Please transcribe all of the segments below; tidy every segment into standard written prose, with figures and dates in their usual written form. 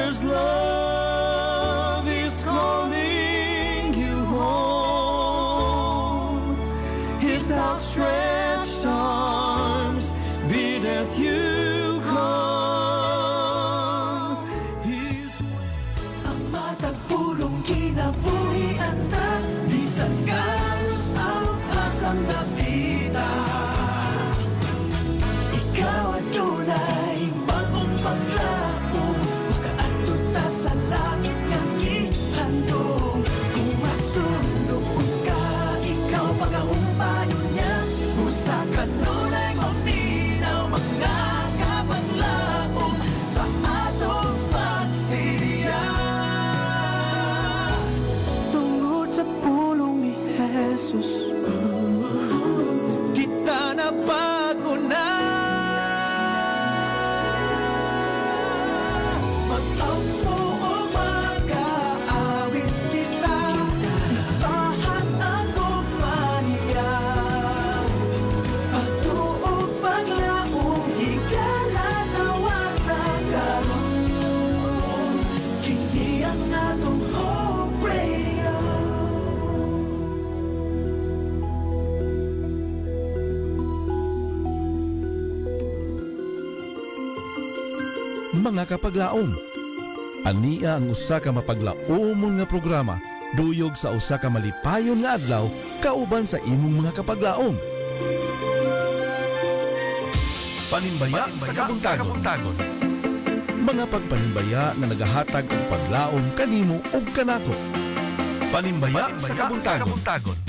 Father's love is calling you home. His outstretched arms biddeth you come. He's Ang matagpulong kinabuhian ta, bisan karos ang asang napita. Ikaw adunay bagong paglaom, makaadto ta sa langit nga gihandom. Kung masunog ka, ikaw pagahumpayon niya, usa ka nunay maminaw mga kapaglaom sa atong pagsiya. Tungod sa pulong ni Jesus, kita na bago na. Mag-ampo o mag-aawit kita, ipahan ang kumaniya. Pagtuog paglaong higala na watagaroon, kini ang atong Hope Radio. Mga kapaglaom, ania ang usa ka mapaglaomon nga programa duyog sa usa ka malipayon nga adlaw kauban sa imong mga kapaglaom. Panimbaya sa kabuntagon. Mga pagpanimbaya nga nagahatag og paglaom kanimo ug kanako. Panimbaya sa kabuntagon.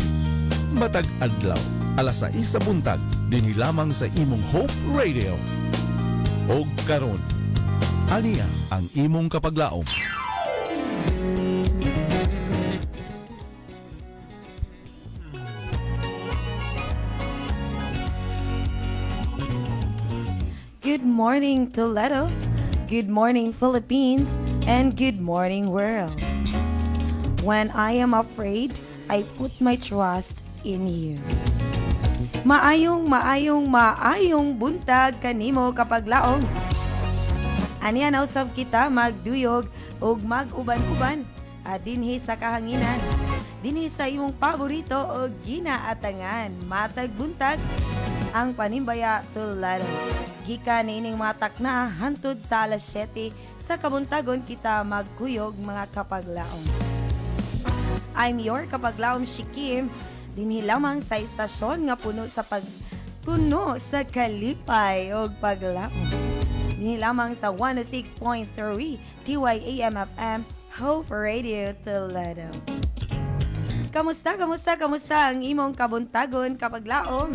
Matag adlaw, alas 6 sa buntag, dinhi lamang sa imong Hope Radio. Og karon, ania ang imong kapaglaom. Good morning, Toledo. Good morning, Philippines. And good morning, world. When I am afraid, I put my trust in you. Maayong buntag kanimo kapaglaom. Aniya na usab kita magduyog ug mag-uban-uban dinhi sa kahanginan. Dinhi sa imong paborito o ginaatangan. Matag buntag ang Panimbaya Toledo. Gikan niining matak na hantod sa alas 7 sa kabuntagon kita magkuyog mga kapaglaom. I'm your kapaglaom Shikim, dinhi lamang sa istasyon nga puno sa kalipay o paglaom. Dinhi lamang sa 106.3 DYAM-FM Hope Radio Toledo. Kamusta ang imong kabuntagon kapaglaom?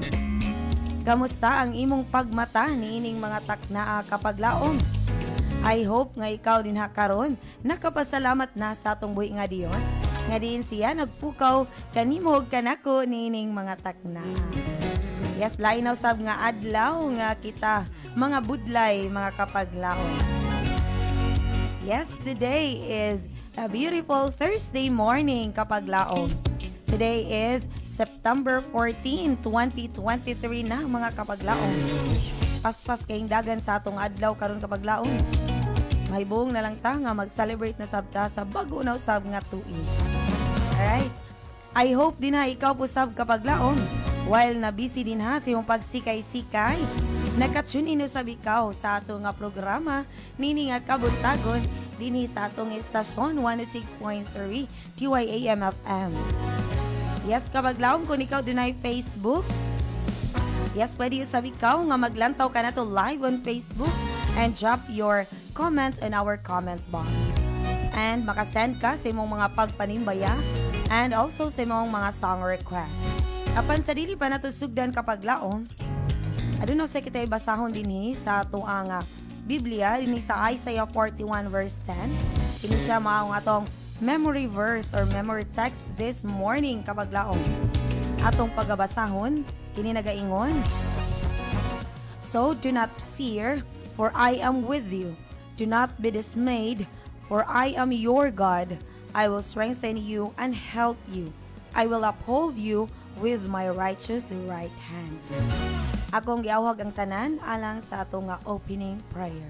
Kamusta ang imong pagmata niining mga taknaa kapaglaom? I hope nga ikaw din karon nakapasalamat na sa atong buhi nga Dios nga diin siya nagpukaw kanimo ug kanako niining mga taknaa. Yes, lainaw sab nga adlaw nga kita mga budlay, mga kapaglaom. Yes, today is a beautiful Thursday morning, kapaglaom. Today is September 14, 2023 na, mga kapaglaom. Paspas kayong dagan sa atong adlaw karon kapaglaom. Mahibong na lang ta nga mag-celebrate na sabta sa bago na usab nga tuig. Alright? I hope din ikaw po sab kapaglaom. While na busy din sa iyong pagsikay-sikay, nakatune in usab ikaw sa ato nga programa nini nga kabuntagon dinhi sa atong estasyon 106.3 DYAM-FM. Yes, kabaglaom kung ikaw din ay Facebook. Yes, pwede usab ikaw nga maglantaw ka na to live on Facebook and drop your comment in our comment box. And makasend ka sa imong mga pagpanimbaya and also sa imong mga song request. Apan sa dili pa nato sugdan kapaglaom, aduna sa kita basahon dinhi sa ato ang Biblia dinhi sa Isaiah 41 verse 10. Kini siya mao nga atong memory verse or memory text this morning kapaglaom. Atong pagabasahon kini nagaingon, "So do not fear, for I am with you. Do not be dismayed, for I am your God. I will strengthen you and help you. I will uphold you with my righteous right hand." Akong giawhag ang tanan alang sa atong opening prayer.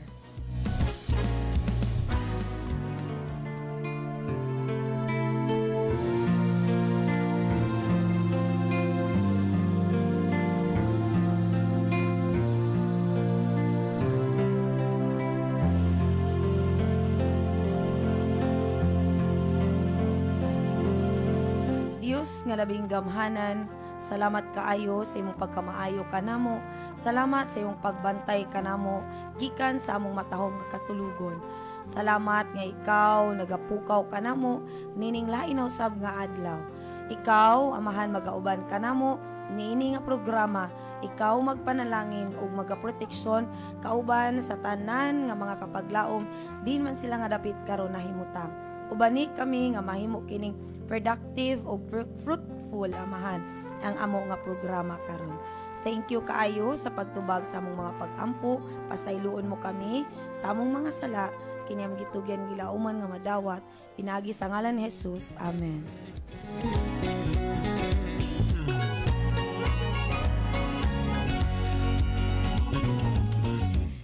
Dios nga labing gamhanan, salamat kaayo sa imong pagkamaayo kanamo. Salamat sa imong pagbantay kanamo gikan sa among matahom nga katulugon. Salamat nga ikaw nagapukaw kanamo nining lainaw sab nga adlaw. Ikaw amahan magauban kanamo niini nga programa. Ikaw magpanalangin ug magaproteksyon kauban sa tanan nga mga kapaglaom din man sila nga dapit karon nahimutang. Ubani kami nga mahimo kining productive o fruitful amahan ang amo nga programa karon. Thank you kaayo sa pagtubag sa among mga pag-ampo. Pasayloon mo kami sa among mga sala kini am gitugyan gilauman nga madawat pinagi sa ngalan ni Jesus. Amen.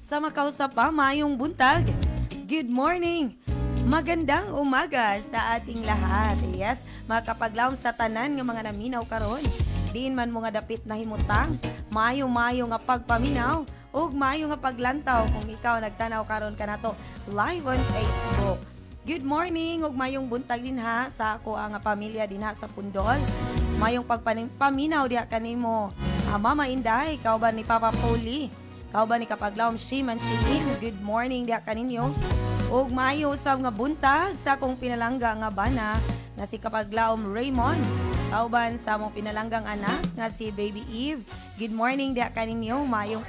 Sa makausap pa, mayong buntag. Good morning! Magandang umaga sa ating lahat. Yes, makapaglaom sa tanan nga mga naminaw karon. Diin man mo nga dapit na himutang, mayo-mayo nga pagpaminaw, ug mayo nga paglantaw kung ikaw nagtanaw karon kanato live on Facebook. Good morning ug mayong buntag din ha sa ako ang pamilya din ha sa Pundol. Mayong pagpaminaw diha kanimo. Mama Inday, kauban ni Papa Poli. Kauban ni kapaglaom Shiman Shilin. Good morning diha kaninyo. Ug maayo usab nga buntag sa akong pinalangga nga bana nga si kapaglaom Raymond. Kauban sa among pinalanggang anak nga si Baby Eve. Good morning diha kaninyo. Maayong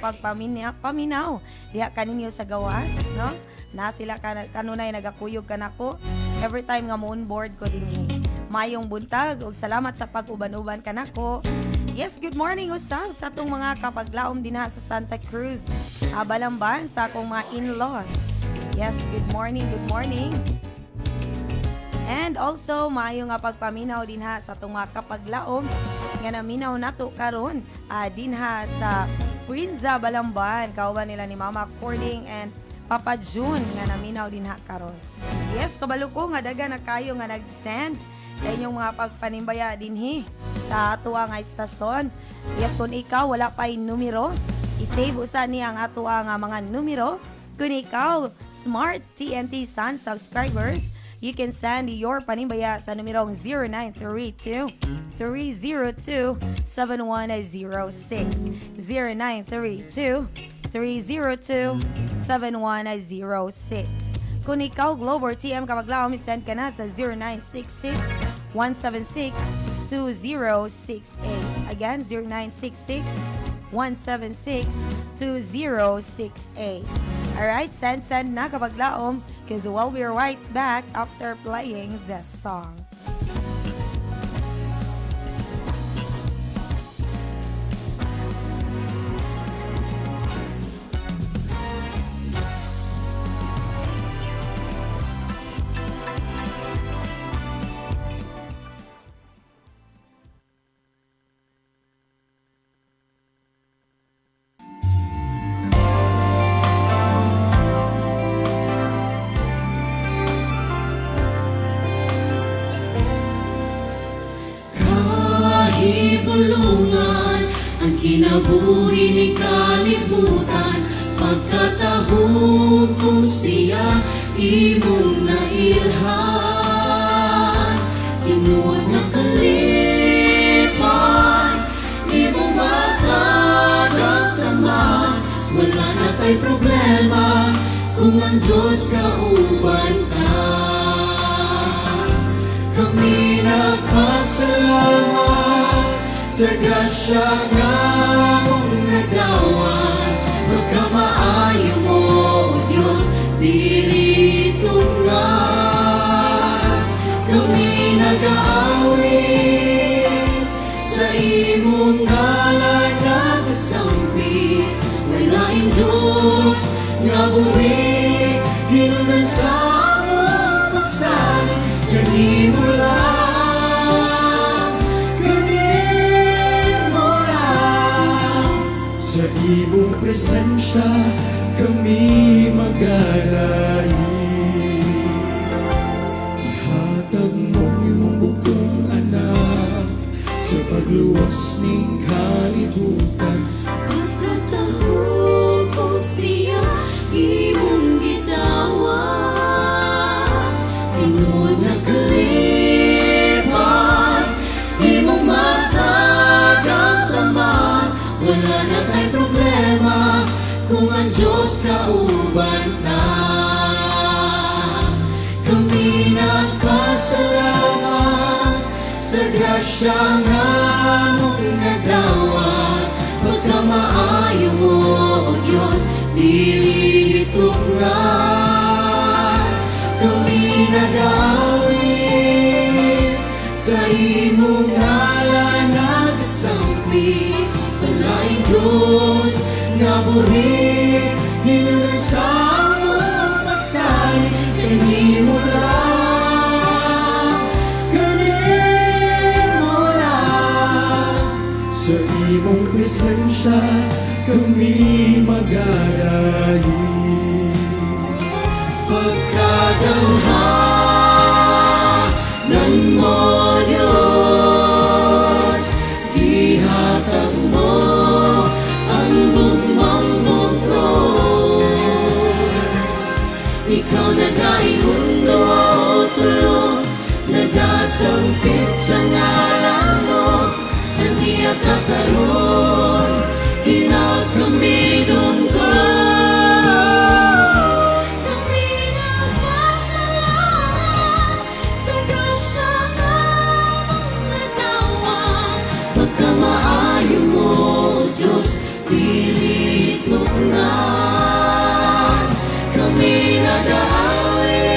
paminaw diha kaninyo sa gawas, no? Na sila kanunay nagakuyog kanako every time nga mo on board ko dinhi. Maayong buntag ug salamat sa pag-uban-uban kanako. Yes, good morning usab sa atong mga kapaglaom dinha sa Santa Cruz. Balamban sa akong mga in-laws. Yes, good morning, good morning. And also, maayo nga pagpaminaw dinha sa itong mga kapaglaom nga naminaw nato karon dinha sa Quinza, Balamban. Kauban nila ni Mama Cording and Papa June nga naminaw dinha karon. Yes, kabalo ko nga daga na kayo nga nag-send sa inyong mga pagpanimbaya dinhi sa ato nga istasyon. Yes, kung ikaw wala pa'y numero, isave usa niya ang ato nga mga numero. Kung ikaw Smart TNT Sun subscribers, you can send your panimbaya sa numerong 0932-302-7106. 0932-302-7106. Kung ikaw Globe or TM kapaglaom, send ka na sa 0966-176-2068. Again, 0966-176-2068. Alright, send na kapag laom because we'll be right back after playing this song. Bulungan ang kinabuhi ni kalibutan, pagkatahong kung siya imong nailhan. Tinuod na kalipan, imong makagamtaman, wala na tay problema kung ang Diyos kauban ka. Kami nagpasalamat sa grasya nga mong nagawan, magkamaayo mo, O Diyos, dilitungan. Kami nag-aawit sa imong ngalan nagasampi, walaing Diyos nga buhi, ginunan sa among pagsali, kanimo lang. Sa imong presensya kami mag-arahi. Ihatag mo imong bugtong anak sa pagluwas ning kalibutan. Pagkatahong kung siya imong ginawan, tinuod na kalipan, kung ang Diyos kauban ta. Kami nagpasalamat sa grasya nga mong nadawat. Pagkamaayo mo, O Diyos, dili tukran. Kami nag-awit sa imong ngalan nagsampi. Walaing Diyos nga buhi, hinunan sa among pagsali. Kanimo lang, kanimo lang. Sa imong presensya kami magarayi. Pagkadanghanan mo, Diyos, ihatag mo ang lugmang bugtong. Ikaw nag-aihundo o tulong, nag-asampit sa ngalan mo. Hindi akakaroon, hinag kami dungkol. Kami nagpasalamat sa grasya nga mong nadawat. Pagkamaayo mo, Diyos, pilit luknan. Kami nag-aawit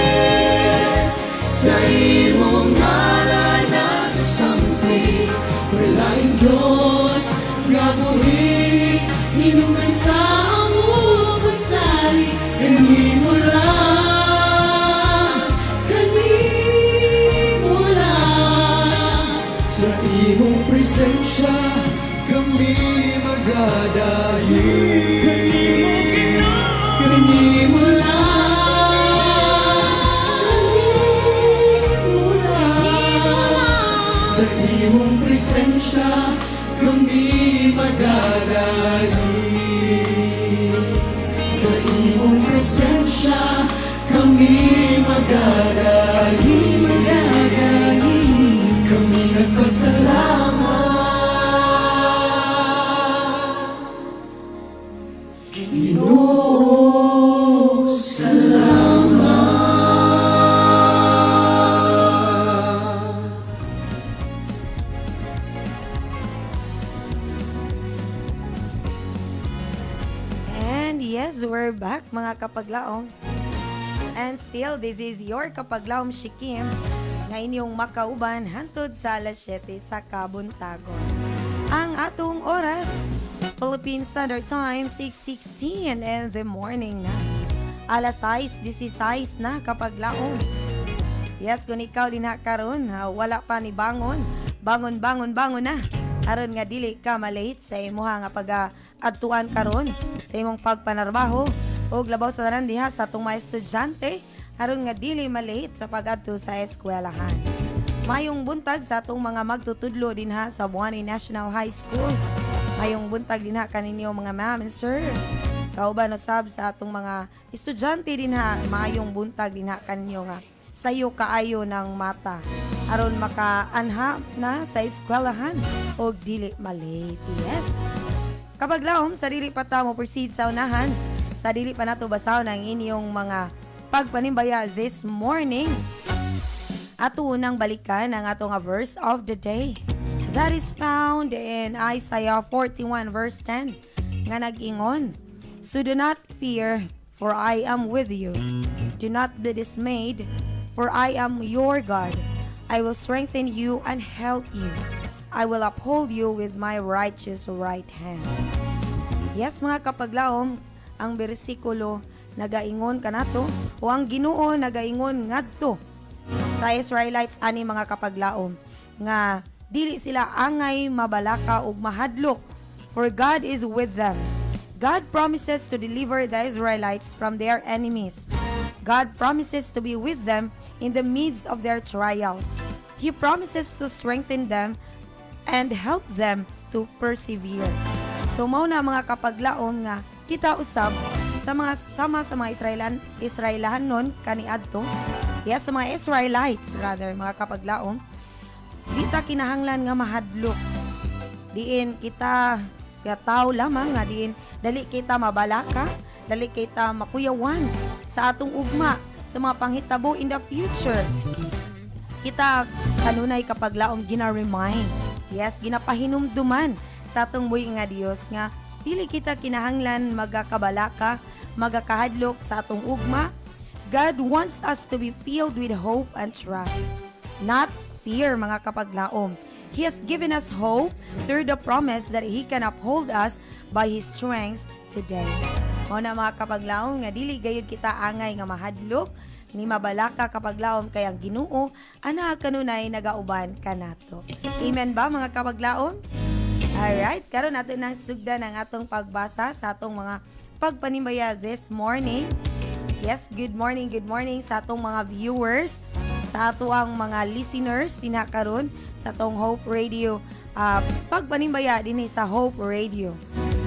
sa imong ngalan nagsampi. Walaing Diyos nga buhi, hinuman sa among pasali. Kanimo lang, kanimo lang. Sa imong presensya kami magadayi. Kanimo lang, kanimo lang. Sa imong presensya kami magadayi. Sa imong presensya kami magadayi. Kami nagpasalamat. Ginoo, salamat. And yes, we're back mga kapaglaong. And still, this is your kapaglaom Shikim nga inyong makauban hantod sa alas 7 sa Kabuntagon. Ang atong oras, Philippine Standard Time, 6:16 in the morning na. Alas 6:16 na kapaglaong. Yes, kung ikaw din na karon, wala pa ni bangon. Bangon na. Aron nga dili ka malate sa imuha nga pag-adtuan karon sa imong pagpanarbaho og labaw sa tanan diha sa atong mga estudyante aron nga dili malate sa pag-adto sa eskwelahan. Mayong buntag sa atong mga magtutudlo dinha sa Buani National High School. Mayong buntag dinha kaninyo mga ma'am and sir. Kauban usab sa atong mga estudyante dinha, mayong buntag dinha kaninyo nga sayo kaayo ng mata aron makaanha na sa eskwelahan og dili malate. Yes. Kapaglawom, sa dili pa ta mo proceed sa unahan, sa dili pa nato basahon ang inyong mga pagpanimbaya this morning. Ato unang balikan ang ato nga verse of the day. That is found in Isaiah 41 verse 10 nga nag-ingon, "So do not fear, for I am with you. Do not be dismayed, for I am your God. I will strengthen you and help you. I will uphold you with my righteous right hand." Yes mga kapaglaom, ang bersikulo nagaingon kanato o ang Ginoo nagaingon ngadto sa Israelites ani mga kapaglaom nga dili sila angay mabalaka ug mahadlok, for God is with them. God promises to deliver the Israelites from their enemies. God promises to be with them in the midst of their trials. He promises to strengthen them and help them to persevere. So mao na mga kapaglaom nga kita usab sa mga Israelahanon kaniadto. Yes, sa mga Israelites rather mga kapaglaom. Di ta kinahanglan nga mahadlok. Diin kita Kaya tao lamang nga din, dali kita mabalaka, dali kita makuyawan sa atong ugma, sa mga panghitabo in the future. Kita kanunay kapag laom gina-remind, yes, ginapahinumduman sa atong buhi nga Dios nga dili kita kinahanglan magakabalaka, magakahadlok sa atong ugma. God wants us to be filled with hope and trust, not fear, mga kapaglaom. He has given us hope through the promise that He can uphold us by His strength today. Mao na mga kapaglaom nga dili gayud kita angay nga mahadlok ni mabalaka kapaglaom kay ang Ginoo ana kanunay nagauban kanato. Amen ba mga kapaglaom? Alright, karon nato nang sugdan ang atong pagbasa sa atong mga pagpanimaya this morning. Yes, good morning sa atong mga viewers, sa ato ang mga listeners tinakaron sa atong Hope Radio pagpanimbaya din sa Hope Radio.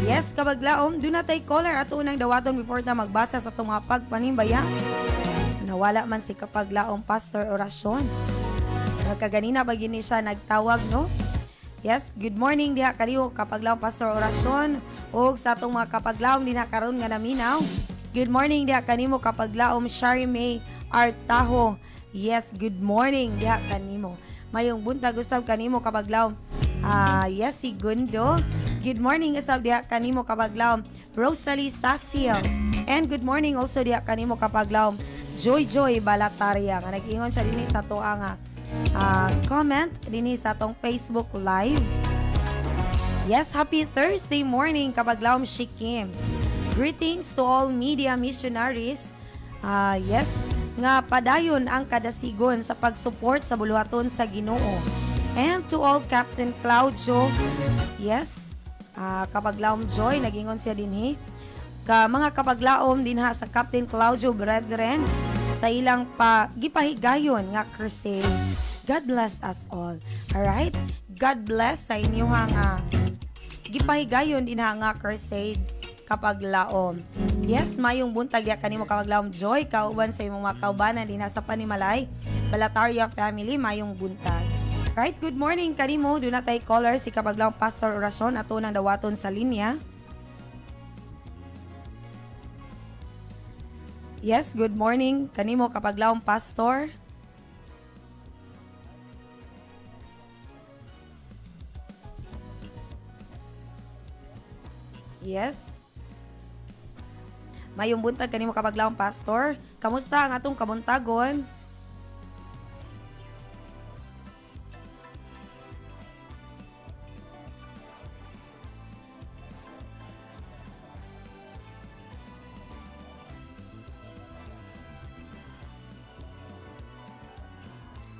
Yes, kabaglaom, do natay caller ato unang dawaton before ta magbasa sa atong mga pagpanimbaya. Nawala man si kapaglaom Pastor Orasyon. Kaganina ba gini siya nagtawag, no? Yes, good morning diha kanimo kapaglaom Pastor Orasyon ug sa atong mga kapaglaom dinha karon nga naminaw. Good morning diha kanimo kapaglaom Shari May Artaho. Yes, good morning diha kanimo. Mayong buntag usab kanimo kapaglaom. Yes, si Gundo. Good morning usab diha kanimo kapaglaom Rosalie Sasil. And good morning also diha kanimo kapaglaom Joy Balataria nga nag-ingon siya dinhi sa to nga comment dinhi sa tong Facebook Live. Yes, happy Thursday morning kapaglaom Shikim. Greetings to all media missionaries. Yes, nga padayon ang kadasigon sa pag-support sa buluhaton sa Ginoo. And to all Captain Claudio. Yes, kapaglaom Joy, nagingon siya dinhi. Mga kapaglaom dinha sa Captain Claudio Brethren sa ilang gipahigayon nga crusade. God bless us all. Alright? God bless sa inyong gipahigayon dinha nga crusade kapag laom. Yes, mayong buntag ya kanimo kapag laom Joy, kauban sa imong mga kaubanan dinha sa Panimalay, Balataria family, mayong buntag. Right, good morning kanimo, do na tay caller si kapag laom Pastor Orasyon ato nang dawaton sa linya. Yes, good morning kanimo kapag laom Pastor. Yes. Mayong buntag kanimo kapaglaom Pastor. Kamusta ang atong kabuntagon?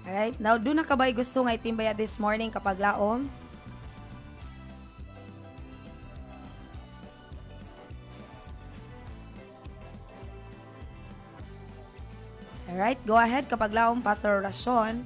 Alright, now do na kabay gusto nga itimbaya this morning kapaglaom? Alright, go ahead kapag laom Pastor Rasyon.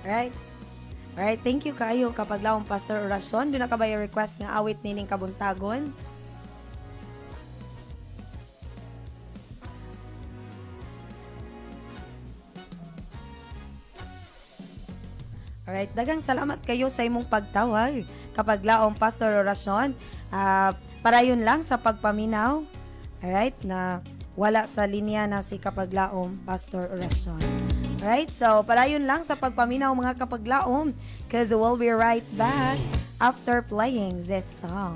Alright? Alright, thank you kayo kapag laong Pastor Orasyon. Doon na ka ba yung request nga awit nining kabuntagon? Alright, dagang salamat kayo sa imong pagtawag kapag laong Pastor Orasyon. Para yun lang sa pagpaminaw. Alright, na wala sa linya na si kapag laong Pastor Orasyon. Alright, so para yun lang sa pagpaminaw mga kapag laong, because we'll be right back after playing this song.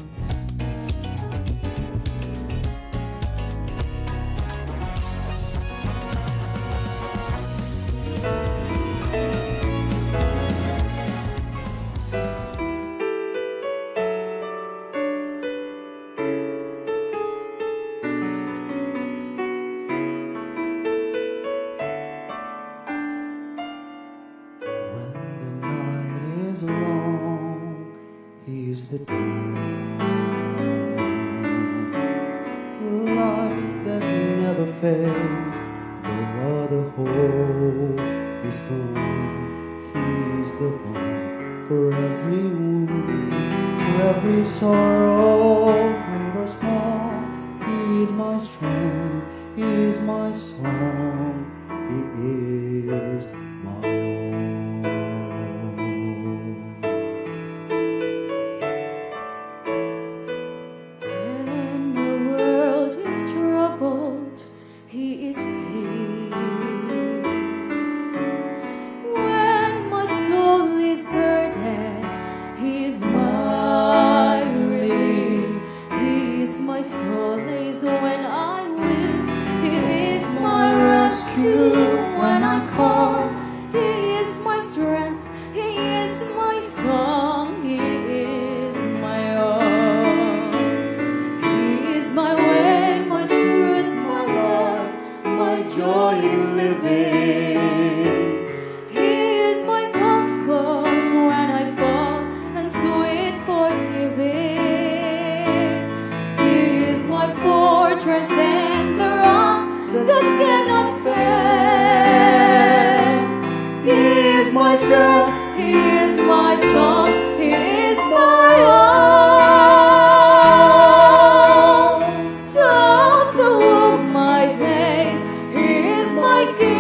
When the night is long, He's the dawn, light that never fails. Though other hope is gone, He's the balm for every wound, for every sorrow, great or small. He is my strength, He is my song, He is my own. When the world is troubled, He is peace. When my soul is burdened, He is my relief. He is my solace when I weep. He is my rescue when I call. He is my strength. He is my song. He is my all. He is my way, my truth, my life, my joy in living. He is my comfort when I fall and sweet forgiving. He is my fortress and the rock that cannot fail. He is my strength. He is my song. He is my all. So through my days, He is my King,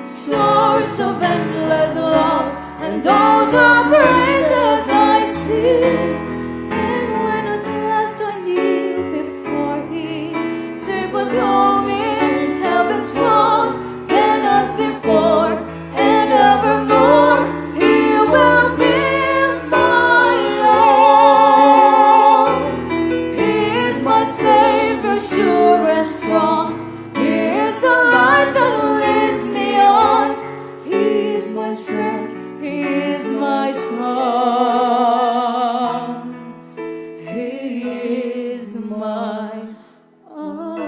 source of endless love and all the praises I sing. And when at last I kneel before Him, safe at home in heaven's throne, then as before and evermore, He will be my all. He is my Savior, sure and strong. He is the light that leads me on. He is my strength. He is my song. He is my all.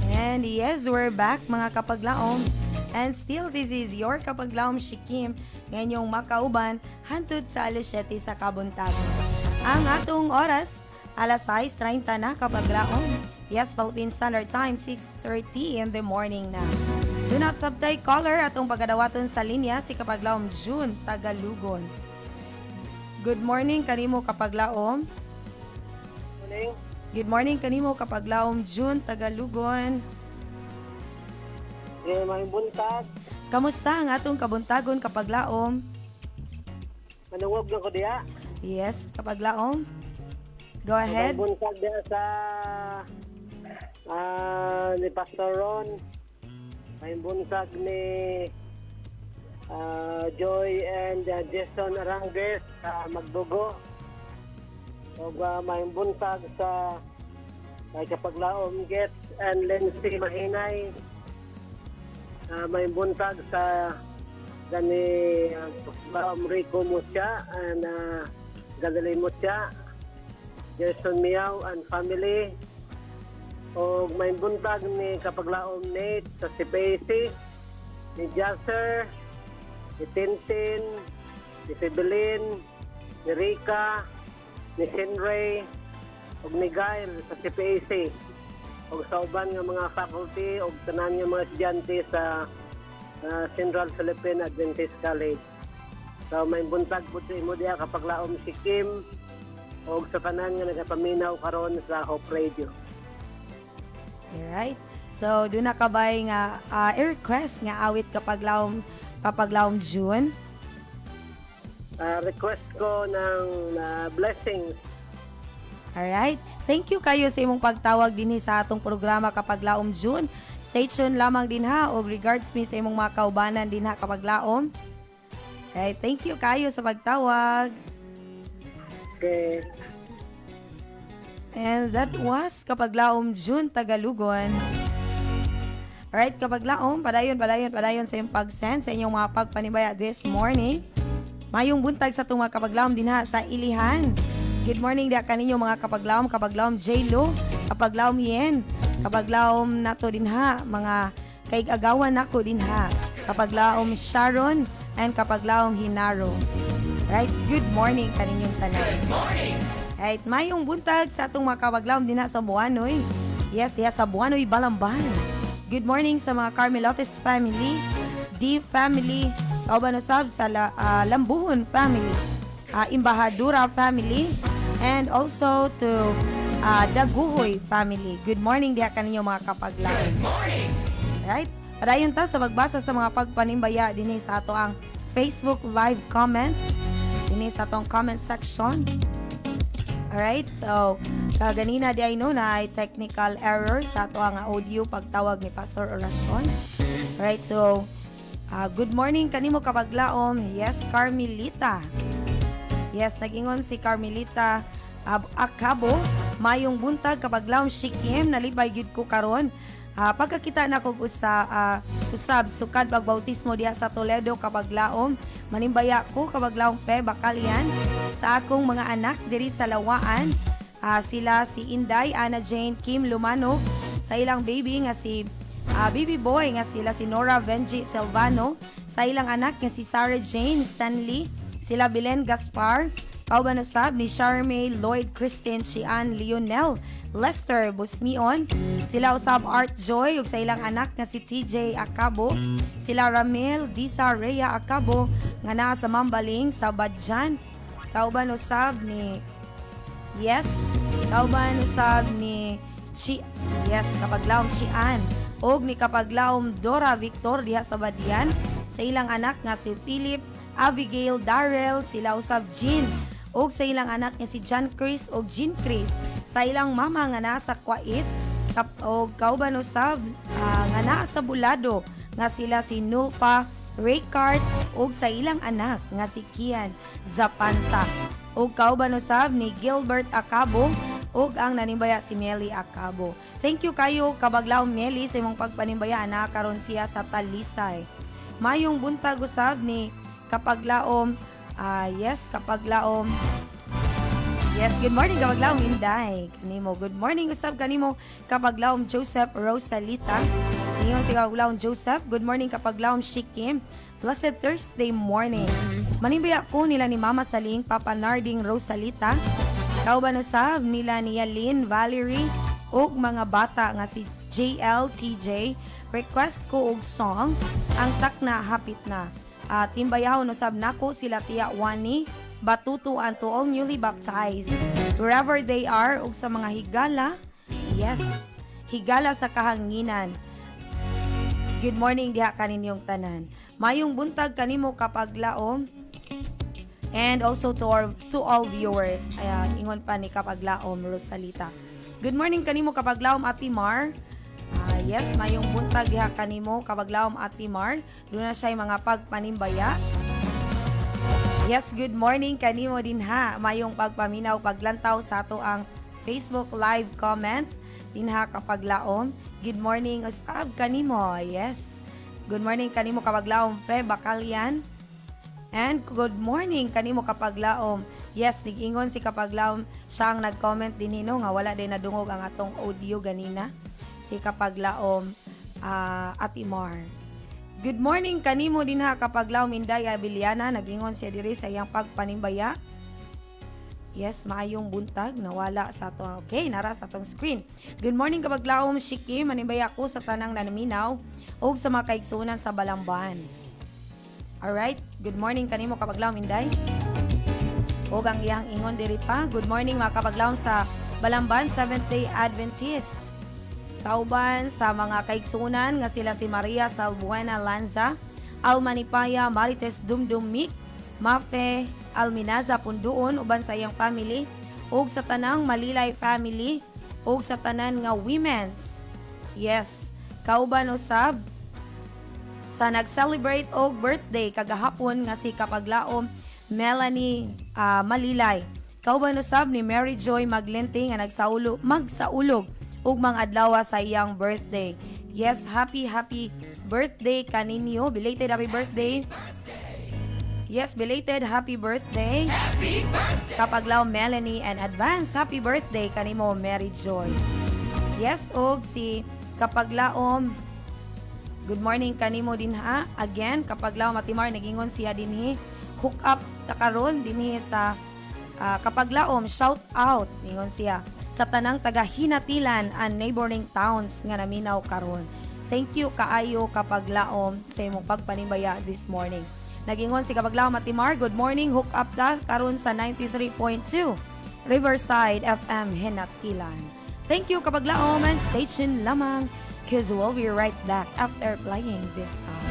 And yes, we're back mga kapaglaom. And still, this is your kapaglaom Shikim. Ngayong makauban, hantod sa alas 7 sa kabuntagon. Ang atong oras, alas 6:30 na kapaglaom. Yes, Philippine Standard Time, 6:30 in the morning na. Do not subtay caller atong pagadawaton sa linya si kapaglaom June Tagalugon. Good morning kanimo kapaglaom. Morning. Good morning kanimo kapaglaom June Tagalugon. May buntag. Kamusta ang atong kabuntagon kapaglaom? Manungog lang ko diya. Yes, kapaglaom. Go ahead. May buntag diya sa ni Pastor Ron. May buntag ni Joy and Jason Arangues sa Magdugo. O may buntag sa kay kapaglaom Gets and Lindsay Mahinay. May buntag sa gani Rico Musya and Gadalay Musya, Jason Miao and family. O may buntag ni Kapaglaom Nate sa CPAC, ni Jasser, ni Tintin, ni Fidelin, ni Rika, ni Shinray, ug ni Gail sa CPAC. O sa uban nga mga faculty o tanan nga mga estudyante sa Central Philippine Adventist College. So may buntag po sa imo diya Kapaglaom si Kim o sa tanan nga nagapaminaw karon sa Hope Radio. Alright. So, doon na kabay nga i-request nga awit kapaglaom June. Request ko ng blessings. Alright. Thank you kayo sa imong pagtawag din sa atong programa Kapaglaom June. Stay tuned lamang din ha o regards me sa imong mga kaubanan din ha Kapaglaom. Okay, thank you kayo sa pagtawag. Okay. And that was Kapaglaom June Tagalugon. Alright, Kapaglaom, padayon sa iyong pag-send sa inyong mga pagpanibaya this morning. Mayong buntag sa itong mga Kapaglaom din ha sa Ilihan. Good morning dia kaninyo mga Kapaglaom J-Lo, Kapaglaom Yen, Kapaglaom nato din ha, mga kaig-agawan nako din ha, Kapaglaom Sharon, and Kapaglaom Hinaro. Right, good morning kaninyong tanan. Good morning! Right, mayong buntag sa atong mga Kapaglaom din ha sa Buanoy. Yes, diha sa Buanoy, Balamban. Good morning sa mga Carmelotes family, D family, Kaubanosab sa Lambuhon family, Imbahadura family, and also to Daguhoy family. Good morning diha kaninyo mga Kapaglaom. Good morning! Right? Padayon ta sa magbasa sa mga pagpanimbaya dinhi sa ato ang Facebook live comments dinhi sa atong comment section. Alright, so kaganina di ay no na ay technical error sa ato ang audio pagtawag ni Pastor Oracion. Alright, so good morning kanimo Kapaglaom. Yes, Carmelita. Yes, nag-ingon si Carmelita Akabo, mayong buntag Kapaglaom Shikim, nalibay gid ko karon. Pagkakita na kog usab sukad pagbautismo diha sa Toledo Kapaglaom, manimbaya ko Kapaglaom Pe Bakalian sa akong mga anak diri sa Lawaan. Sila si Inday, Ana Jane, Kim Lumano, sa ilang baby nga si baby boy nga sila si Nora Venji Silvano, sa ilang anak nga si Sarah Jane Stanley, sila Belen Gaspar, kaubanusab ni Charmaine Lloyd Christine Sian Lionel Lester Busmion, sila usab Art Joy ug sa ilang anak nga si TJ Acabo, sila Ramil Disa Rhea Acabo nga naa sa Mambaling sa Badjan, kaubanusab ni Kapaglaom Chian og ni Kapaglaom Dora Victor diha sa Badian, sa ilang anak nga si Philip Abigail Darrell, sila usab Jean og sa ilang anak nga si John Chris og Jean Chris, sa ilang mama nga nasa Kuwait og kauban usab nga naa sa Bulado nga sila si Nulpa Raycart og sa ilang anak nga si Kian Zapanta og kauban usab ni Gilbert Acabo og ang nanimbaya si Meli Acabo. Thank you kayo Kapaglaom Meli sa imong pagpanimbaya na karon siya sa Talisay. Mayong buntag usab ni Kapaglaom Kapaglaom. Yes, good morning Kapaglaom Inday. Kanimo, good morning usab kanimo Kapaglaom Joseph Rosalita. Kanimo si Kapaglaom Joseph. Good morning Kapaglaom Shikim. Blessed Thursday morning. Manimbaya ko nila ni Mama Saling, Papa Narding Rosalita. Kauban usab nila ni Yalin Valerie ug mga bata nga si JL TJ. Request ko og song ang takna hapit na. Timbayahon usab nako sila Tia Wani Batuto and to all newly baptized wherever they are ug sa mga higala. Yes, higala sa kahanginan. Good morning diha kaninyong tanan. Mayong buntag kanimo Kapaglaom. And also to all viewers. Ingon pa ni Kapaglaom Rosalita. Good morning kanimo Kapaglaom Ati Mar. Yes, mayong buntag diha kanimo Kapaglaom Ati Mar. Doon na siya mga pagpanimbaya. Yes, good morning kanimo din ha. Mayong pagpaminaw paglantaw sa ato ang Facebook live comment din ha Kapaglaom. Good morning usab kanimo. Yes. Good morning kanimo Kapaglaom Fe Bakalian. And good morning kanimo Kapaglaom Yes, nigingon si Kapaglaom siya ang nag-comment din hino nga wala din nadungog ang atong audio ganina. Si Kapaglaom Ate Mar. Good morning kanimo din ha Kapaglaom Inday Abiliana, nagingon siya diri sa iyang pagpanimbaya. Yes, maayong buntag nawala sa atong nara sa atong screen. Good morning Kapaglaom Shiki, manimbaya ko sa tanang nanaminaw ug sa mga kaigsunan sa Balamban. Alright, good morning kanimo Kapaglaom Inday. O ang iyang ingon diri pa. Good morning mga Kapaglaom sa Balamban Seventh-day Adventist. Kauban sa mga kaigsunan nga sila si Maria Salbuena Lanza, Almanipaya Marites Dumdumik, Mafe Alminaza Punduon uban sa iyang family, ug sa tanang Malilay family, ug sa tanan nga women's. Yes, kauban usab sa nag-celebrate og birthday kagahapon nga si Kapaglaom Melanie Malilay. Kauban usab ni Mary Joy Maglente nga magsaulog ug mga adlaw sa iyang birthday. Yes, happy birthday kaninyo. Belated happy birthday. Yes, belated happy birthday. Happy birthday. Kapaglaom Melanie and advance happy birthday kanimo Mary Joy. Yes, og si Kapaglaom good morning kanimo din ha. Again, Kapaglaom Matimar nagingon siya dinhi hook up karon dinhi sa Kapaglaom shout out ningon siya sa tanang taga Hinatilan and neighboring towns nga naminaw karon. Thank you kaayo Kapaglaom sa imong pagpanimbaya this morning. Nagingon si Kapaglaom Matimar, good morning, hook up ta karon sa 93.2 Riverside FM Hinatilan. Thank you Kapaglaom and stay tuned lamang cause we'll be right back after playing this song.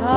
Kalimutan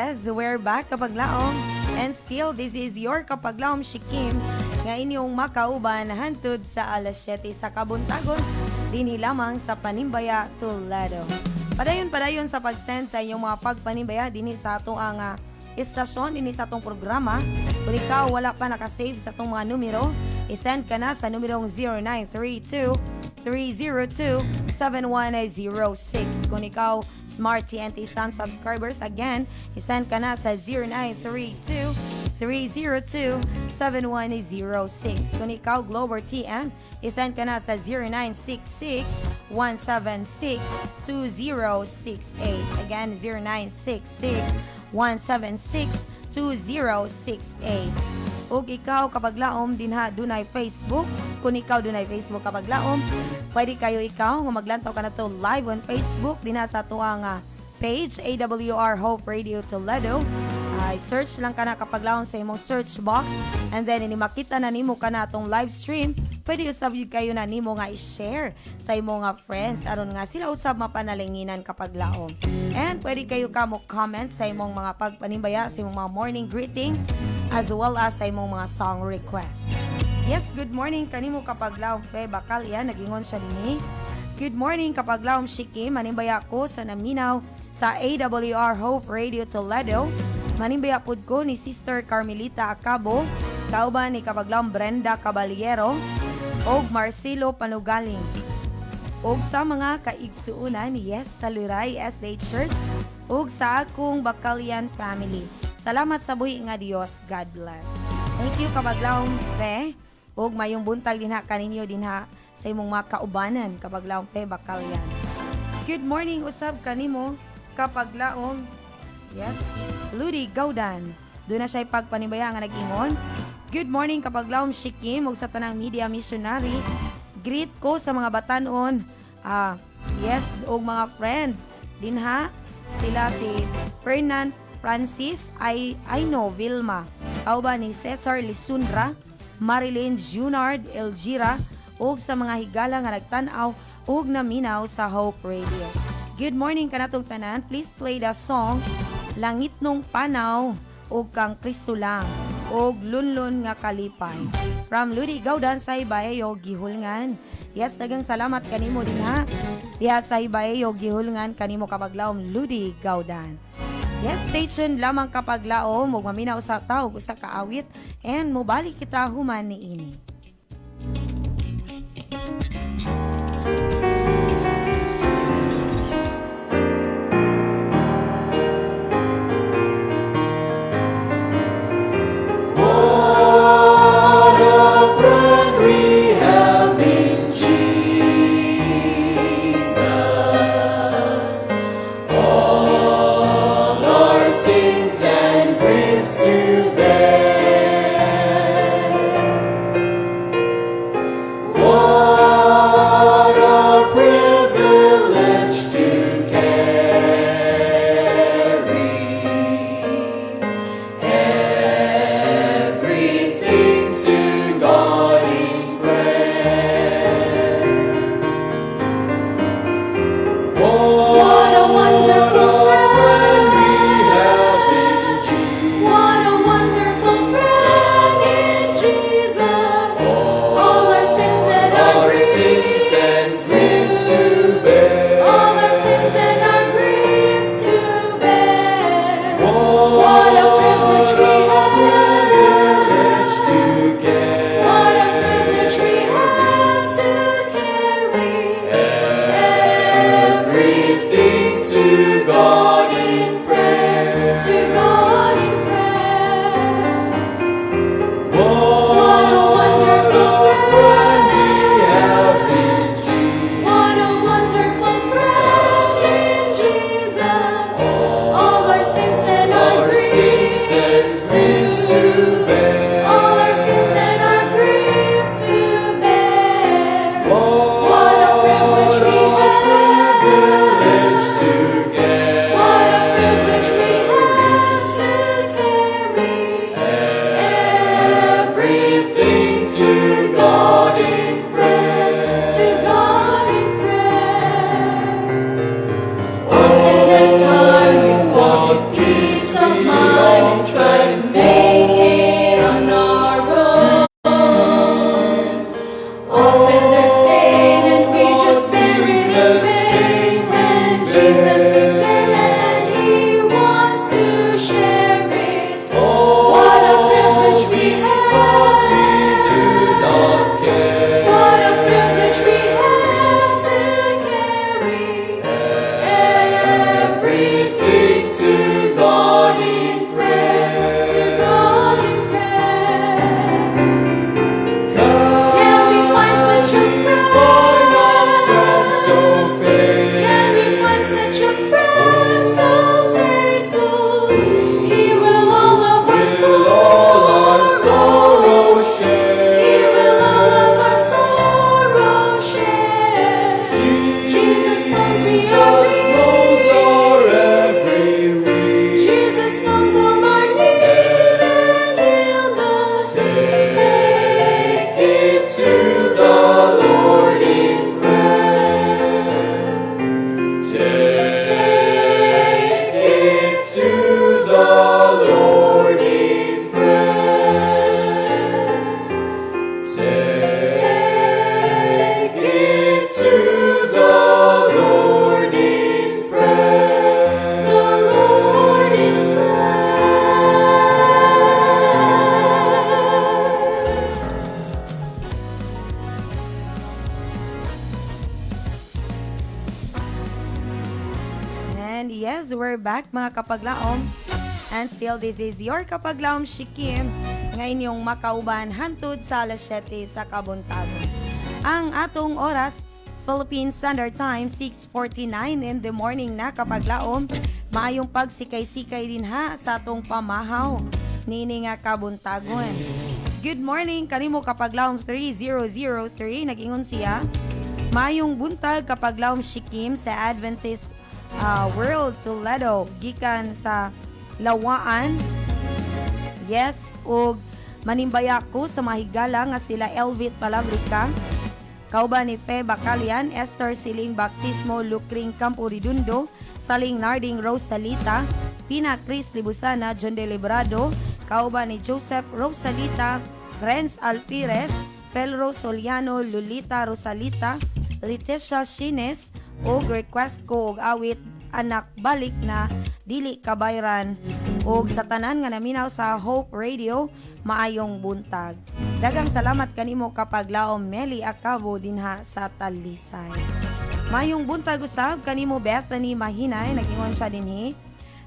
Yes, we're back Kapaglaom. And still, this is your Kapaglaom Shikim nga inyong makauban hantod sa alas 7 sa Kabuntagon dinhi lamang sa Panimbaya, Toledo. Padayon sa pag-send sa inyong mga pagpanimbaya dinhi sa atong ang istasyon dinhi sa atong programa. Kung ikaw wala pa nakasave sa atong mga numero, isend ka na sa numerong 0932-302-7106. Kung ikaw Smart TNT Sun subscribers, again, isend ka na sa 0932-302-7106. Kung ikaw Glober TM, isend ka na sa 0966-176-2068. Again, 0966-176-2068. Ug ikaw Kapaglaom dinha dunay Facebook. Kung ikaw dunay Facebook Kapaglaom, pwede kayo ikaw nga maglantaw ka na to live on Facebook dinha sa tuang page AWR Hope Radio Toledo. Search lang ka na Kapaglaom sa imong search box, and then ini makita na nimo ka na atong live stream. Pwede usab yun kayo na nimo nga i-share sa imong friends aron nga sila usab mapanalinginan Kapaglaom. And pwede kayo ka mo comment sa imong mga pagpanimbaya, sa imong mga morning greetings, as well as sa imong mga song request. Yes, good morning kanimo Kapaglaom Fe bakal yan nagingon siya dinhi. Good morning Kapaglaom Shiki, manimbaya ko sa naminaw sa AWR Hope Radio Toledo. Manimbaya pud ko ni Sister Carmelita Acabo, kauban ni Kapaglaom Brenda Caballero og Marcelo Panugaling. Og sa mga kaigsuunan, yes, sa Luray SD Church og sa akong Bacalian family. Salamat sa buhi nga Dios. God bless. Thank you Kapaglaom Fe. Og mayong buntag dinha kaninyo dinha sa imong mga kaubanan Kapaglaom Fe Bacalian. Good morning usab kanimo Kapaglaom. Yes, Ludi Gaudan. Doon na siya pagpanibaya nga nag-ingon. Good morning Kapaglaom Shikim ug sa tanang media missionary. Greet ko sa mga batanon. Yes, og mga friend dinha sila si Fernand Francis Aino Vilma, kauban ni Cesar Lisundra, Marilyn Junard Elgira, ug sa mga higala nga nagtan-aw ug naminaw sa Hope Radio. Good morning kanatong tanan. Please play the song Langit nung Panaw ug Kang Kristo Lang ug Lunlon nga Kalipay from Ludi Gaudan sa Ibaeyo Gihulngan. Yes, dagang salamat kanimo dinha diha sa Ibaeyo Gihulngan kanimo Kapaglaom Ludi Gaudan. Yes, stay tuned lamang Kapaglaom ug maminaw sa taog usa ka awit and mobalik kita human niini. And yes, we're back mga kapaglaom. And still, this is your kapaglaom Shikim. Ngayon yung makauban hantud sa alas 7 sa kabuntagon. Ang atong oras, Philippine Standard Time, 6:49 in the morning na kapaglaom. Maayong pagsikay-sikay din ha sa atong pamahaw. Nini nga kabuntagon. Good morning, kanimo kapaglaom 3003, nag-ingon siya. Mayong buntag kapaglaom Shikim sa Adventist World Toledo, gikan sa Lawaan. Yes, ug manimbaya ko sa mahigala nga sila Elvit Palabrica, kauban ni Fe Bacalian, Esther Siling Baptismo, Lucring Campo Redondo, Saling Narding Rosalita, Pina Cris Libusana, John de Librado, kauban ni Joseph Rosalita, Renz Alpires, Felro Soliano, Lolita Rosalita, Leticia Shines, og request ko og awit anak balik na dili kabayran, og sa tanan nga naminaw sa Hope Radio, maayong buntag. Dagang salamat kanimo kapaglaom Meli Acabo dinha sa Talisay. Maayong buntag usab kanimo Bethany Mahinay, nag-ingon siya dinhi.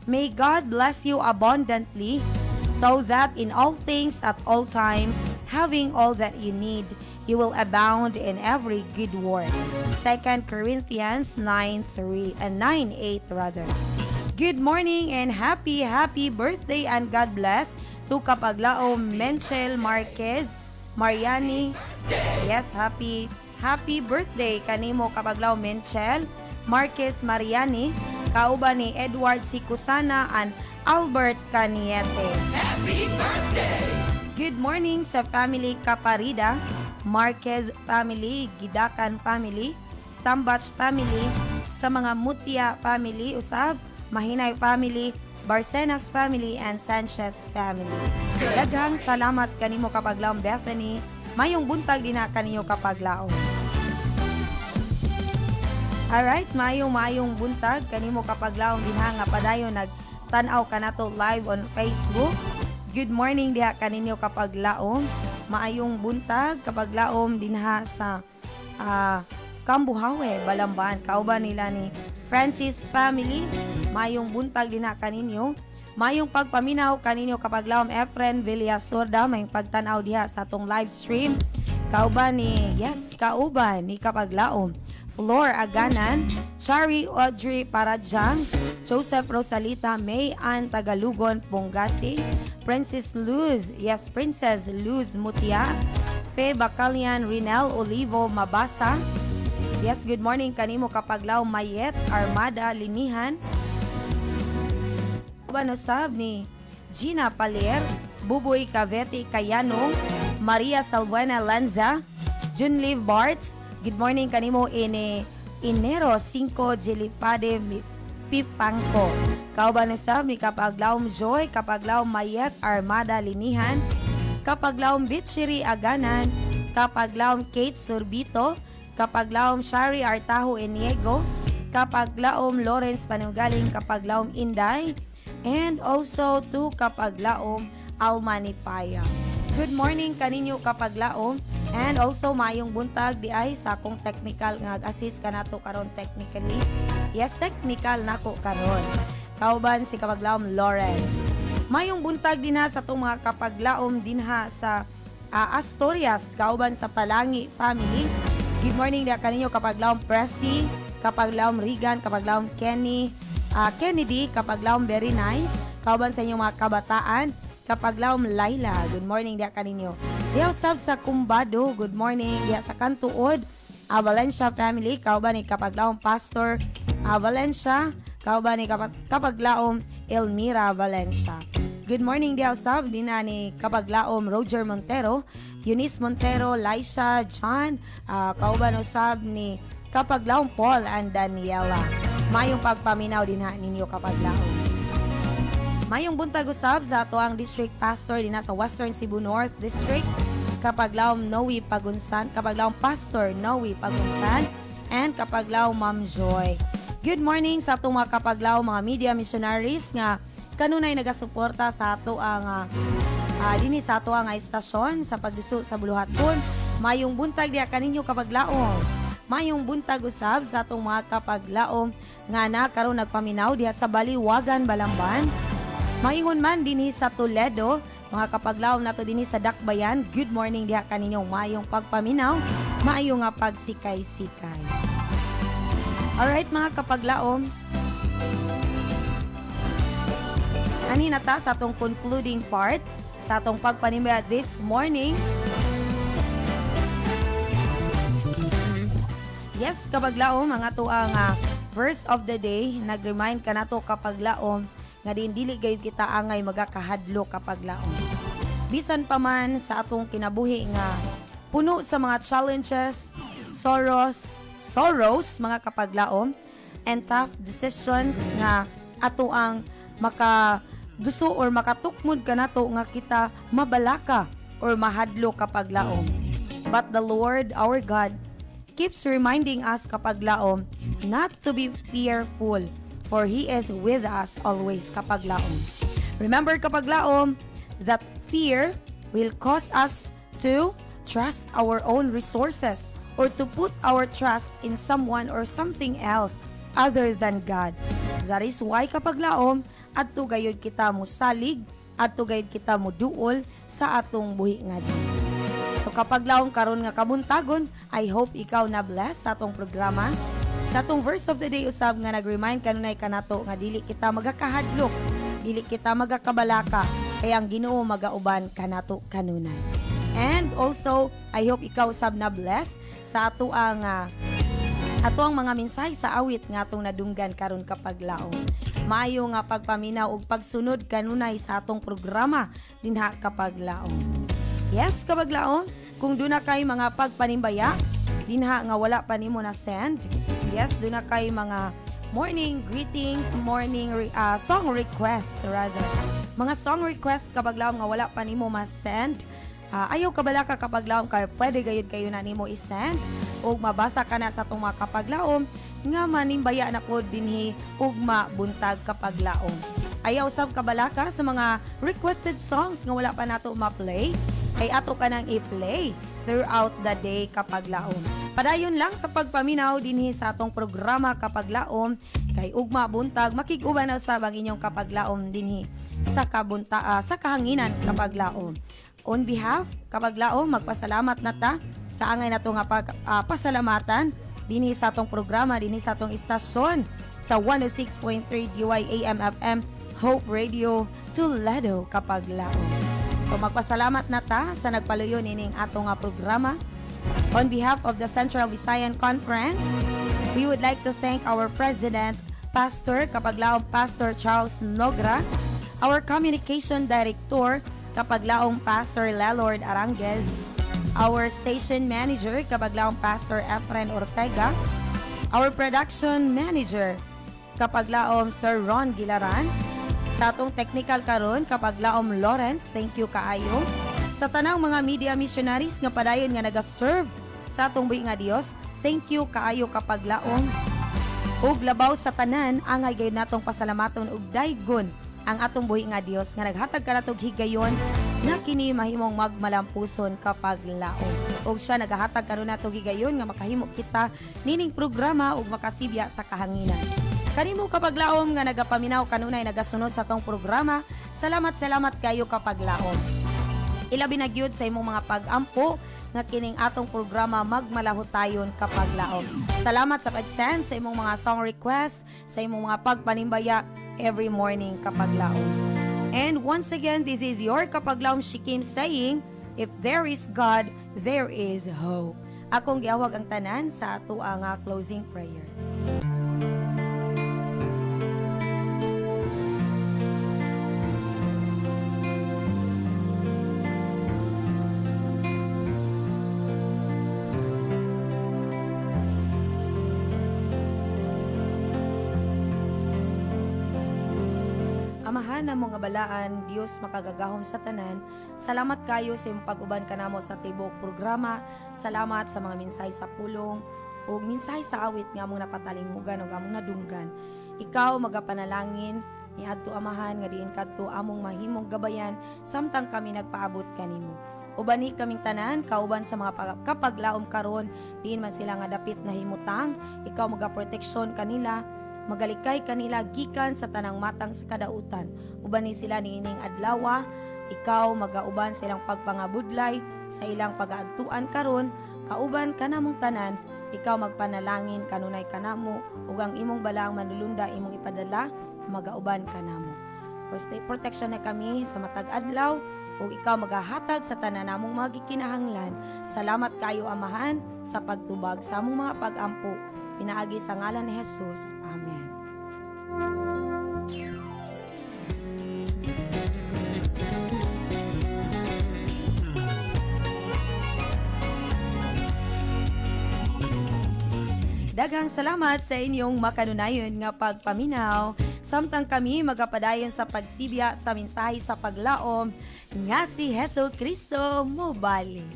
May God bless you abundantly, so that in all things at all times, having all that you need, you will abound in every good work. 2 Corinthians 9:8 rather. Good morning and happy birthday and God bless to kapaglaom Menchel Marquez Mariani. Yes, happy birthday kanimo kapaglaom Menchel Marquez Mariani, kauban ni Edward Sikusana and Albert Caniete. Happy birthday! Good morning sa family Caparida, Marquez family, Gidakan family, Stambach family, sa mga Mutia family usab, Mahinay family, Barcenas family, and Sanchez family. Daghang salamat kanimo kapaglaom Bethany. Mayong buntag din na kaninyo kapaglaom. Alright, mayong buntag kanimo kapaglaom din ha nga padayon nagtanaw kanato live on Facebook. Good morning diha kaninyo kapaglaom. Maayong buntag kapaglaom din ha sa Kambuhawe, Balamban. Kauban nila ni Francis family. Mayong buntag din ha kaninyo. Mayong pagpaminaw kaninyo kapaglaom Efren Villasorda. Mayong pagtanaw diha sa tong live stream. Kauban ni kapaglaom Flor Aganan, Chari Audrey Parajang, Joseph Rosalita, May Ann Tagalugon Pongasi, Princess Luz Mutia, Fe Bacalian Rinel Olivo Mabasa. Yes, good morning kanimo kapaglaw Mayet Armada Linihan. Banosab ni Gina Palier, Buboy Cavete Cayano, Maria Salbuena Lanza, Junliv Barts. Good morning kanimo Enero 5 Jelipade Pipangko. Kauban usab ni kapaglaom Joy, kapaglaom Mayet Armada Linihan, kapaglaom Bitchiri Aganan, kapaglaom Kate Sorbito, kapaglaom Shari Artaho Eniego, kapaglaom Lawrence Panugaling, kapaglaom Inday, and also to kapaglaom Almani Paya. Good morning kaninyo kapaglaom, and also mayong buntag di ay sa akong technical nga assist kanato karon technically. Yes, technical nako karon. Kauban si kapaglaom Lawrence. Mayong buntag din ha sa itong mga kapaglaom din ha sa Asturias, kauban sa Palangi family. Good morning dia kaninyo kapaglaom Presi, kapaglaom Regan, kapaglaom Kennedy, kapaglaom Very Nice, kauban sa inyong mga kabataan, kapaglaom Laila. Good morning dia kaninyo. Dia usab sa Kumbado, good morning dia sa Kantuod, Valencia family, kauban ni kapaglaom Pastor Valencia, kauban ni kapaglaom Elmira Valencia. Good morning dia usab din ni kapaglaom Roger Montero, Eunice Montero, Laisha, John, kauban usab ni kapaglaom Paul and Daniela. Mayong pagpaminaw din ninyo kapaglaom. Mayong buntag usab sa ato ang district pastor din sa Western Cebu North District, kapaglaom Noe Pagunsan, kapaglaom Pastor Noe Pagunsan, and kapaglaom Ma'am Joy. Good morning sa atong mga kapaglaom mga media missionaries nga kanunay nagasuporta sa ato ang dinhi sa ato ang istasyon sa pagduso sa Buluhaton. Mayong buntag diha kaninyo kapaglaom Mayong buntag usab sa atong mga kapaglaom nga na karon nagpaminaw diha sa Baliwagan, Balamban. Maingon man dinhi sa Toledo, mga kapaglaom nato dinhi sa Dakbayan. Good morning diha kaninyong mayong pagpaminaw, maayo nga pagsikay-sikay. Alright mga kapaglaom. Ani na ta sa atong concluding part sa atong pagpanimba this morning. Yes, kapaglaom, ang ato ang verse of the day, nag-remind ka nato kapaglaom, nga din dili gayud kita angay magakahadlo kapaglaom. Bisan pa man sa atong kinabuhi nga puno sa mga challenges, sorrows, mga kapaglaom, and tough decisions nga ato ang makaduso or makatukmod ka nato nga kita mabalaka or mahadlo kapaglaom. But the Lord, our God, keeps reminding us kapaglaom not to be fearful, for He is with us always kapaglaom. Remember kapaglaom that fear will cause us to trust our own resources or to put our trust in someone or something else other than God. That is why kapaglaom adto gayud kita mo salig, adto gayud kita mo duol sa atong buhi nga Dios. So kapag laong karon nga kabuntagon, I hope ikaw na bless sa atong programa. Sa atong verse of the day usab nga nag-remind kanunay kanato nga dili kita magakahadlok, dili kita magakabalaka, kaya ang Ginoo magauban kanato kanunay. And also, I hope ikaw usab na bless sa ato ang mga mensahe sa awit nga atong nadunggan karon kapag laong. Maayo nga pagpaminaw ug pagsunod kanunay sa atong programa dinha kapag laong. Yes, kabaglaon, kung doon na kay mga pagpanimbaya, dinha nga wala pa nimo na send. Yes, doon na kay mga morning greetings, morning song request rather. Mga song request kabaglaon nga wala pa nimo ma-send. Ayaw kabalaka kapaglaon kay pwede gayud kayo na nimo i-send ug mabasa ka na sa atong mga kapaglaon nga manimbaya na pod dinhi ugma buntag kapaglaon. Ayaw sab kabalaka sa mga requested songs nga wala pa nato ma-play. Ay ato ka nang i-play throughout the day kapag laom. Padayon lang sa pagpaminaw dinhi sa atong programa kapag laom, kay ugma buntag makig-uban na sa inyong kapag laom dinhi sa sa kahanginan kapag laom. On behalf kapag laom, magpasalamat na ta sa angay nato nga pasalamatan dinhi sa atong programa dinhi sa atong istasyon sa 106.3 DYAM FM Hope Radio Toledo kapag laom. So magpasalamat na ta sa nagpaluyo nining ato nga programa. On behalf of the Central Visayan Conference, we would like to thank our President, Pastor Kapaglaong Pastor Charles Nogra, our Communication Director Kapaglaong Pastor Lelord Aranguez, our Station Manager Kapaglaong Pastor Efren Ortega, our Production Manager Kapaglaong Sir Ron Gilaran, sa atong technical karon kapaglaom Lawrence, thank you kaayo. Sa tanang mga media missionaries nga padayon nga naga-serve sa atong buhi nga Dios, thank you kaayo kapaglaom. Ug labaw sa tanan, angay gayud natong pasalamaton ug daygon ang atong buhi nga Dios nga naghatag kanatog higayon nga kini mahimong magmalampuson kapaglaom. Ug siya nagahatag karon natong higayon nga makahimo kita nining programa ug makasibya sa kahanginan. Kanimo kapaglaom nga nagapaminaw kanunay nagasunod sa tong programa. Salamat kayo kapaglaom. Ilabi na gyud sa imong mga pag-ampo nga kining atong programa magmalahotayon kapaglaom. Salamat sa pag-send sa imong mga song request, sa imong mga pagpanimbaya every morning kapaglaom. And once again, this is your kapaglaom Shikim saying, if there is God, there is hope. Akong giawag ang tanan sa ato ang closing prayer. Amahan na mga balaan, Dios makagagahom sa tanan. Salamat kayo sa imong pag-uban kanamo sa tibok programa. Salamat sa mga mensahe sa pulong ug mensahe sa awit nga among napatalingugan ug among nadunggan. Ikaw magapanalangin niadto amahan nga diin kadto among mahimong gabayan samtang kami nagpaabot kanimo. Uban ni kaming tanan, kauban sa mga kapaglaom karon, diin man sila nga dapit na himutang, ikaw magaproteksyon kanila, magalikay kanila gikan sa tanang matang sa kadautan. Uban ni sila niining adlaw, ikaw magauban silang pagpangabudlay sa ilang pagaadtuan karon, kauban kanamong tanan, ikaw magpanalangin kanunay kanamo ug ang imong balaang manulunda imong ipadala magauban kanamo. Protection na kami sa matag adlaw ug ikaw magahatag sa tanan namong mga gikinahanglan. Salamat kayo Amahan sa pagtubag sa among mga pag-ampo. Pinaagi sa ngalan ni Jesus. Amen. Daghang salamat sa inyong makanunayon nga pagpaminaw. Samtang kami magapadayon sa pagsibya sa mensahe sa paglaom nga si Hesu Kristo mobali.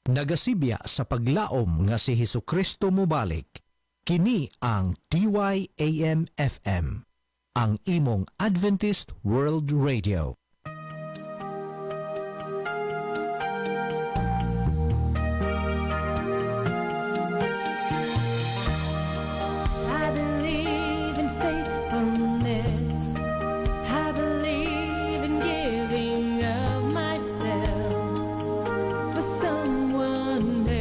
Nagasibya sa paglaom nga si Hesukristo mobalik. Kini ang DYAM-FM, ang imong Adventist World Radio. I believe in faithfulness. I believe in giving of myself for someone else.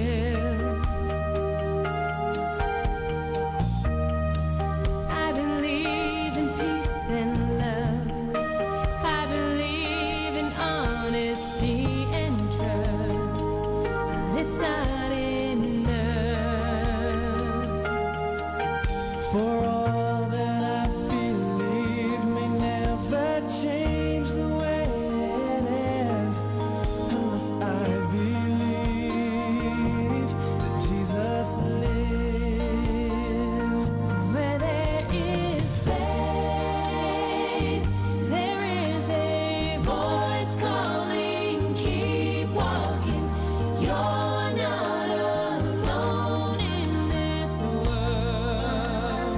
I believe in peace and love. I believe in honesty and trust. But it's not enough. For all that I believe may never change the way it is, unless I believe Jesus lives. Where there is faith, there is a voice calling, keep walking. You're not alone in this world.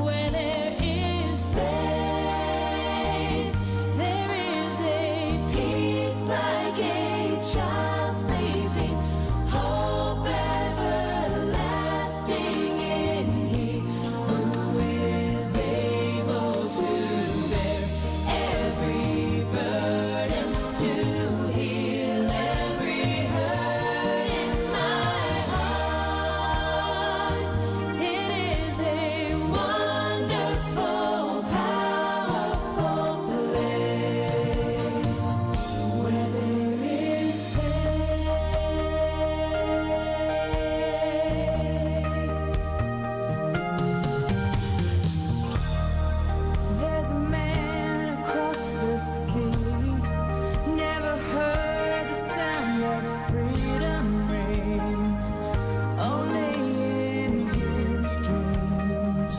Where there is faith, there is a peace like a child sleeping, hope everlasting in He who is able to bear every burden, to heal every hurt in my heart. It is a wonderful, powerful place where there is faith. There's a man across the sea, never heard the sound of freedom ring, only in his dreams.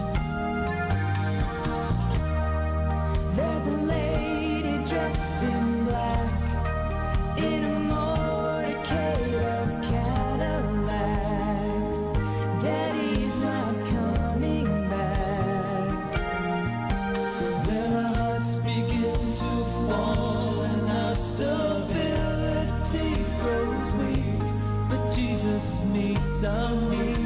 There's a lady dressed in black in a motorcade of Cadillacs. Daddy's not coming back. Then our hearts begin to fall and our stability grows weak. But Jesus meets our needs.